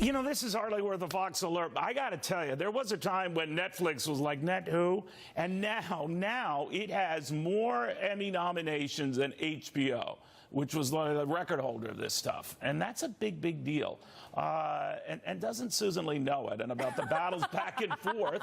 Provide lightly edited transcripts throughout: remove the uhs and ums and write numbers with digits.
You know, this is hardly worth a Fox alert. I got to tell you, there was a time when Netflix was like, net who? And now it has more Emmy nominations than HBO, which was the record holder of this stuff. And that's a big, big deal. And doesn't Susan Lee know it? And about the battles back and forth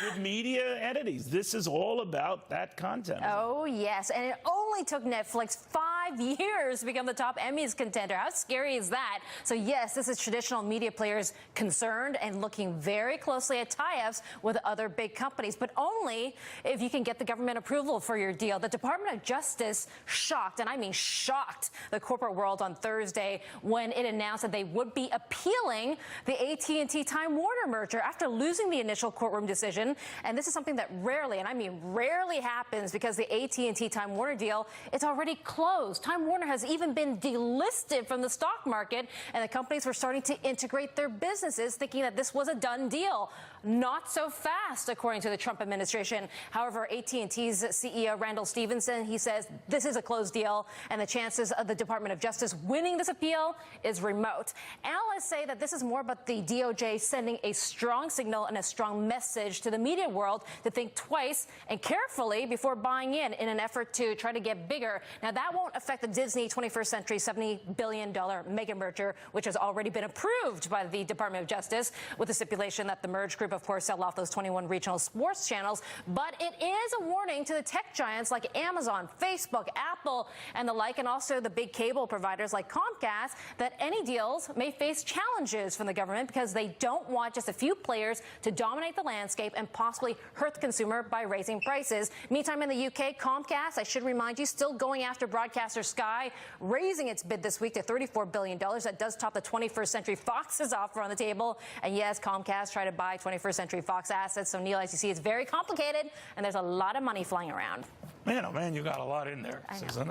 with media entities. This is all about that content. Oh, yes. And it only took Netflix 5 years to become the top Emmys contender. How scary is that? So, yes, this is traditional media players concerned and looking very closely at tie-ups with other big companies, but only if you can get the government approval for your deal. The Department of Justice shocked, and I mean shocked, the corporate world on Thursday when it announced that they would be appealing the AT&T Time Warner merger after losing the initial courtroom decision. And this is something that rarely, and I mean rarely, happens because the AT&T Time Warner deal, it's already closed. Time Warner has even been delisted from the stock market, and the companies were starting to integrate their businesses, thinking that this was a done deal. Not so fast, according to the Trump administration. However, AT&T's CEO Randall Stephenson, he says this is a closed deal, and the chances of the Department of Justice winning this appeal is remote. Analysts say that this is more about the DOJ sending a strong signal and a strong message to the media world to think twice and carefully before buying in an effort to try to get bigger. Now, that won't affect the Disney 21st Century $70 billion mega merger, which has already been approved by the Department of Justice, with the stipulation that the merged group, of course, sell off those 21 regional sports channels. But it is a warning to the tech giants like Amazon, Facebook, Apple, and the like, and also the big cable providers like Comcast, that any deals may face challenges from the government because they don't want just a few players to dominate the landscape and possibly hurt the consumer by raising prices. Meantime, in the UK, Comcast, I should remind you, still going after broadcaster Sky, raising its bid this week to $34 billion. That does top the 21st Century Fox's offer on the table. And yes, Comcast tried to buy 21st Century Fox assets. So, Neil, as you see, it's very complicated, and there's a lot of money flying around. Man, oh man, you got a lot in there, Susan.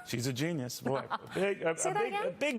She's a genius. Boy, Say that again? Big